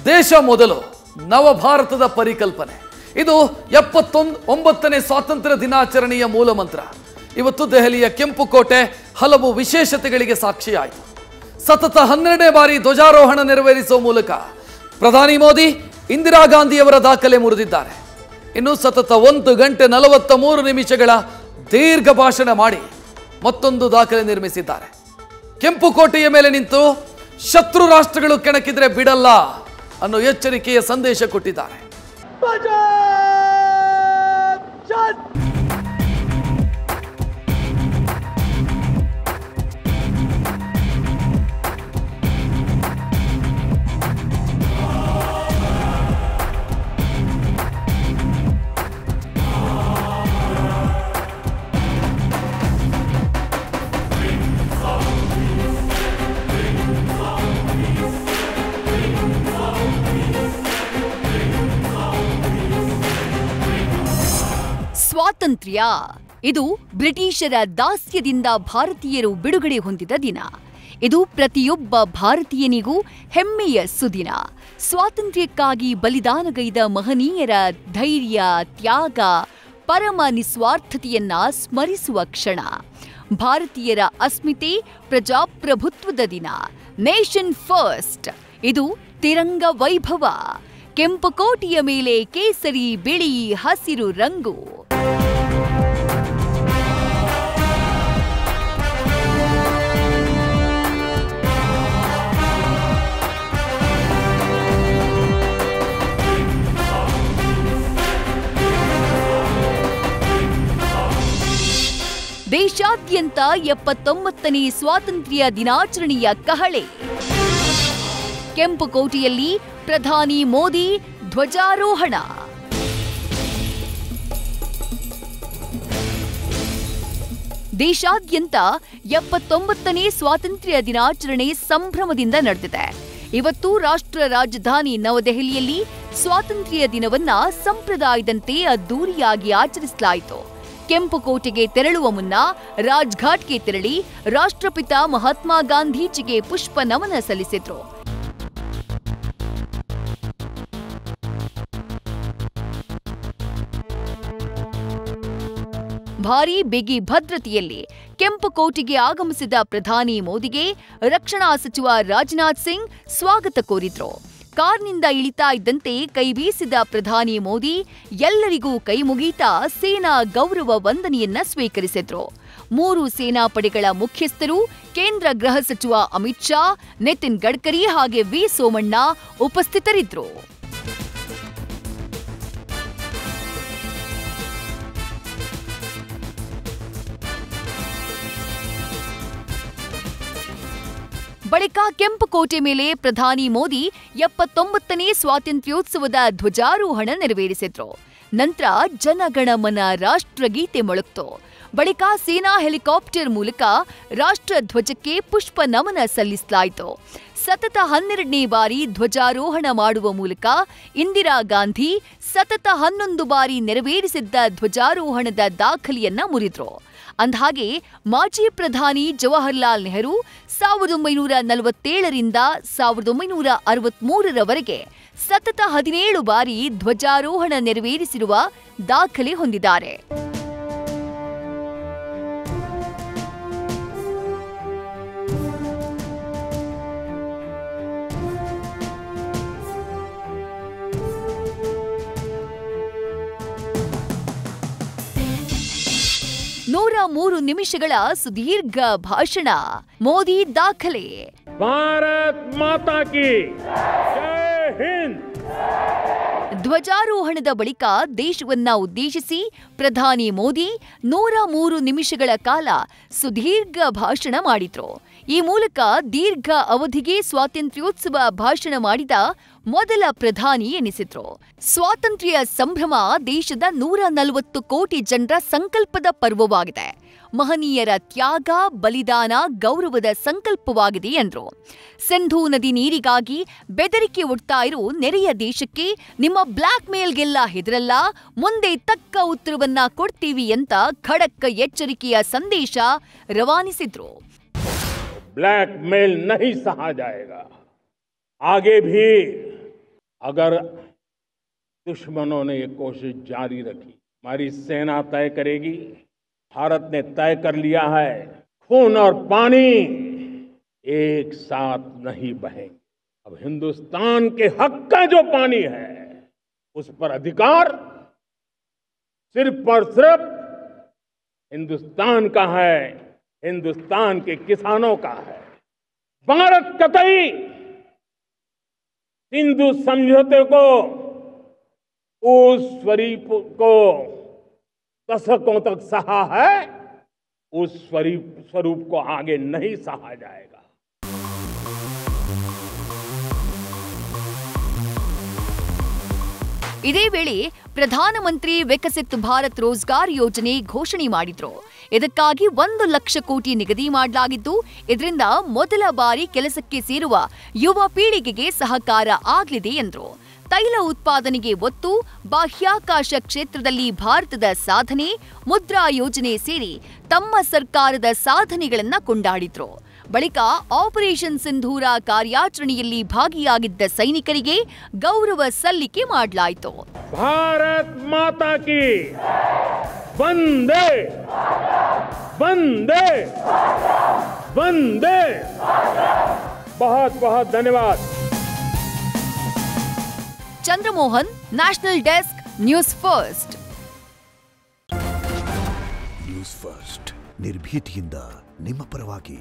ದೇಶ ಮೊದಲು ನವಭಾರತದ ಪರಿಕಲ್ಪನೆ. ಇದು 79ನೇ ಸ್ವಾತಂತ್ರ್ಯ ದಿನಾಚರಣೆಯ ಮೂಲ ಮಂತ್ರ. ಇವತ್ತು ದೆಹಲಿಯ ಕೆಂಪುಕೋಟೆ ಹಲವು ವಿಶೇಷತೆಗಳಿಗೆ ಸಾಕ್ಷಿಯಾಯಿತು. ಸತತ 12ನೇ ಬಾರಿ ಧ್ವಜಾರೋಹಣ ನೆರವೇರಿಸುವ ಮೂಲಕ ಪ್ರಧಾನಿ ಮೋದಿ ಇಂದಿರಾ ಗಾಂಧಿಯವರ ದಾಖಲೆ ಮುರಿದಿದ್ದಾರೆ. ಇನ್ನು ಸತತ 1 ಗಂಟೆ 43 ನಿಮಿಷಗಳ ದೀರ್ಘ ಭಾಷಣ ಮಾಡಿ ಮತ್ತೊಂದು ದಾಖಲೆ ನಿರ್ಮಿಸಿದ್ದಾರೆ. ಕೆಂಪುಕೋಟೆಯ ಮೇಲೆ ನಿಂತು ಶತ್ರು ರಾಷ್ಟ್ರಗಳು ಕೆಣಕಿದ್ರೆ ಬಿಡಲ್ಲ ಅನ್ನೋ ಎಚ್ಚರಿಕೆಯ ಸಂದೇಶ ಕೊಟ್ಟಿದ್ದಾರೆ. ಸ್ವಾತಂತ್ರ್ಯ ಇದು ಬ್ರಿಟಿಷರ ದಾಸ್ಯದಿಂದ ಭಾರತೀಯರು ಬಿಡುಗಡೆ ಹೊಂದಿದ ದಿನ. ಇದು ಪ್ರತಿಯೊಬ್ಬ ಭಾರತೀಯನಿಗೂ ಹೆಮ್ಮೆಯ ಸುದಿನ. ಸ್ವಾತಂತ್ರ್ಯಕ್ಕಾಗಿ ಬಲಿದಾನಗೈದ ಮಹನೀಯರ ಧೈರ್ಯ, ತ್ಯಾಗ, ಪರಮ ನಿಸ್ವಾರ್ಥತೆಯನ್ನ ಸ್ಮರಿಸುವ ಕ್ಷಣ. ಭಾರತೀಯರ ಅಸ್ಮಿತೆ, ಪ್ರಜಾಪ್ರಭುತ್ವದ ದಿನ. Nation first. ಇದು ತಿರಂಗ ವೈಭವ. ಕೆಂಪುಕೋಟೆಯ ಮೇಲೆ ಕೇಸರಿ, ಬಿಳಿ, ಹಸಿರು ರಂಗು. ದೇಶಾದ್ಯಂತ 79ನೇ ಸ್ವಾತಂತ್ರ್ಯ ದಿನಾಚರಣೆಯ ಕಹಳೆ. ಕೆಂಪುಕೋಟೆಯಲ್ಲಿ ಪ್ರಧಾನಿ ಮೋದಿ ಧ್ವಜಾರೋಹಣ. ದೇಶಾದ್ಯಂತ 79ನೇ ಸ್ವಾತಂತ್ರ್ಯ ದಿನಾಚರಣೆ ಸಂಭ್ರಮದಿಂದ ನಡೆದಿದೆ. ಇವತ್ತು ರಾಷ್ಟ್ರ ರಾಜಧಾನಿ ನವದೆಹಲಿಯಲ್ಲಿ ಸ್ವಾತಂತ್ರ್ಯ ದಿನವನ್ನ ಸಂಪ್ರದಾಯದಂತೆ ಅದ್ದೂರಿಯಾಗಿ ಆಚರಿಸಲಾಯಿತು. ಕೆಂಪುಕೋಟೆಗೆ ತೆರಳುವ ಮುನ್ನ ರಾಜ್ಘಾಟ್ಗೆ ತೆರಳಿ ರಾಷ್ಟ್ರಪಿತ ಮಹಾತ್ಮ ಗಾಂಧೀಜಿಗೆ ಪುಷ್ಪ ನಮನ ಸಲ್ಲಿಸಿದ್ರು. ಭಾರೀ ಬಿಗಿ ಭದ್ರತೆಯಲ್ಲಿ ಕೆಂಪುಕೋಟೆಗೆ ಆಗಮಿಸಿದ ಪ್ರಧಾನಿ ಮೋದಿಗೆ ರಕ್ಷಣಾ ಸಚಿವ ರಾಜನಾಥ್ ಸಿಂಗ್ ಸ್ವಾಗತ ಕೋರಿದ್ರು. ಕಾರ್ನಿಂದ ಇಳಿತಾ ಇದ್ದಂತೆ ಕೈಬೀಸಿದ ಪ್ರಧಾನಿ ಮೋದಿ ಎಲ್ಲರಿಗೂ ಕೈ ಮುಗೀತಾ ಸೇನಾ ಗೌರವ ವಂದನೆಯನ್ನ ಸ್ವೀಕರಿಸಿದ್ರು. 3 ಸೇನಾ ಪಡೆಗಳ ಮುಖ್ಯಸ್ಥರು, ಕೇಂದ್ರ ಗೃಹ ಸಚಿವ ಅಮಿತ್ ಶಾ, ನಿತಿನ್ ಗಡ್ಕರಿ ಹಾಗೆ ವಿ ಸೋಮಣ್ಣ ಉಪಸ್ಥಿತರಿದ್ದರು. ಬಳಿಕ ಕೆಂಪುಕೋಟೆ ಮೇಲೆ ಪ್ರಧಾನಿ ಮೋದಿ 79ನೇ ಸ್ವಾತಂತ್ರ್ಯೋತ್ಸವದ ಧ್ವಜಾರೋಹಣ ನೆರವೇರಿಸಿದ್ರು. ನಂತರ ಜನಗಣಮನ ರಾಷ್ಟ್ರಗೀತೆ ಮೊಳಗ್ತು. ಬಳಿಕ ಸೇನಾ ಹೆಲಿಕಾಪ್ಟರ್ ಮೂಲಕ ರಾಷ್ಟ್ರ ಧ್ವಜಕ್ಕೆ ಪುಷ್ಪ ನಮನ ಸಲ್ಲಿಸಲಾಯಿತು. ಸತತ 12ನೇ ಬಾರಿ ಧ್ವಜಾರೋಹಣ ಮಾಡುವ ಮೂಲಕ ಇಂದಿರಾ ಗಾಂಧಿ ಸತತ 11 ಬಾರಿ ನೆರವೇರಿಸಿದ್ದ ಧ್ವಜಾರೋಹಣದ ದಾಖಲೆಯನ್ನ ಮುರಿದ್ರು. ಅಂದಹಾಗೆ ಮಾಜಿ ಪ್ರಧಾನಿ ಜವಾಹರ್ಲಾಲ್ ನೆಹರು 1947ರಿಂದ 1963ರವರೆಗೆ ಸತತ 17 ಬಾರಿ ಧ್ವಜಾರೋಹಣ ನೆರವೇರಿಸಿರುವ ದಾಖಲೆ ಹೊಂದಿದ್ದಾರೆ. ನೂರ 3 ನಿಮಿಷಗಳ ಸುದೀರ್ಘ ಭಾಷಣ. ಮೋದಿ ದಾಖಲೆ. ಭಾರತ್ ಮಾತಾ ಕಿ ಜೈ ಹಿಂದ್. ಧ್ವಜಾರೋಹಣದ ಬಳಿಕ ದೇಶವನ್ನ ಉದ್ದೇಶಿಸಿ ಪ್ರಧಾನಿ ಮೋದಿ 103 ನಿಮಿಷಗಳ ಕಾಲ ಸುದೀರ್ಘ ಭಾಷಣ ಮಾಡಿದ್ರು. ಈ ಮೂಲಕ ದೀರ್ಘ ಅವಧಿಗೆ ಸ್ವಾತಂತ್ರ್ಯೋತ್ಸವ ಭಾಷಣ ಮಾಡಿದ ಮೊದಲ ಪ್ರಧಾನಿ ಎನಿಸಿದ್ರು. ಸ್ವಾತಂತ್ರ್ಯ ಸಂಭ್ರಮ ದೇಶದ 140 ಕೋಟಿ ಜನರ ಸಂಕಲ್ಪದ ಪರ್ವವಾಗಿದೆ. ಮಹನೀಯರ ತ್ಯಾಗ, ಬಲಿದಾನ, ಗೌರವದ ಸಂಕಲ್ಪವಾಗಿದೆ ಎಂದರು. ಸಿಂಧೂ ನದಿ ನೀರಿಗಾಗಿ ಬೆದರಿಕೆ ಒಡ್ತಾ ಇರೋ ನೆರೆಯ ದೇಶಕ್ಕೆ ನಿಮ್ಮ ಬ್ಲಾಕ್ ಮೇಲ್ಗೆಲ್ಲ ಹೆದರಲ್ಲ, ಮುಂದೆ ತಕ್ಕ ಉತ್ತರವನ್ನ ಕೊಡ್ತೀವಿ ಅಂತ ಖಡಕ್ ಎಚ್ಚರಿಕೆಯ ಸಂದೇಶ ರವಾನಿಸಿದ್ರು. ब्लैकमेल नहीं सहा जाएगा। आगे भी अगर दुश्मनों ने ये कोशिश जारी रखी, हमारी सेना तय करेगी। भारत ने तय कर लिया है, खून और पानी एक साथ नहीं बहेंगे। अब हिंदुस्तान के हक का जो पानी है, उस पर अधिकार सिर्फ और सिर्फ हिंदुस्तान का है, हिंदुस्तान के किसानों का है। भारत कतई सिंधु समझौते को, उस स्वरूप को दशकों तक सहा है, उस स्वरूप को आगे नहीं सहा जाएगा। ಇದೇ ವೇಳೆ ಪ್ರಧಾನಮಂತ್ರಿ ವಿಕಸಿತ್ ಭಾರತ್ ರೋಜ್ಗಾರ್ ಯೋಜನೆ ಘೋಷಣೆ ಮಾಡಿದ್ರು. ಇದಕ್ಕಾಗಿ 1 ಲಕ್ಷ ಕೋಟಿ ನಿಗದಿ ಮಾಡಲಾಗಿದ್ದು, ಇದರಿಂದ ಮೊದಲ ಬಾರಿ ಕೆಲಸಕ್ಕೆ ಸೇರುವ ಯುವ ಪೀಳಿಗೆಗೆ ಸಹಕಾರ ಆಗಲಿದೆ ಎಂದರು. ತೈಲ ಉತ್ಪಾದನೆಗೆ ಒತ್ತು, ಬಾಹ್ಯಾಕಾಶ ಕ್ಷೇತ್ರದಲ್ಲಿ ಭಾರತದ ಸಾಧನೆ, ಮುದ್ರಾ ಯೋಜನೆ ಸೇರಿ ತಮ್ಮ ಸರ್ಕಾರದ ಸಾಧನೆಗಳನ್ನು ಕೊಂಡಾಡಿದ್ರು. ಬಳಿಕ ಆಪರೇಷನ್ ಸಿಂಧೂರ ಕಾರ್ಯಾಚರಣೆಯಲ್ಲಿ ಭಾಗಿಯಾಗಿದ್ದ ಸೈನಿಕರಿಗೆ ಗೌರವ ಸಲ್ಲಿಕೆ ಮಾಡಲಾಯಿತು. ಭಾರತ್ ಮಾತಾ ಕಿ ವಂದೇ ವಂದೇ ವಂದೇ. बहुत बहुत धन्यवाद. Chandramohan, national desk, news first. News first ನಿರ್ಭೀತಿಯಿಂದ ನಿಮ್ಮ ಪರವಾಗಿ.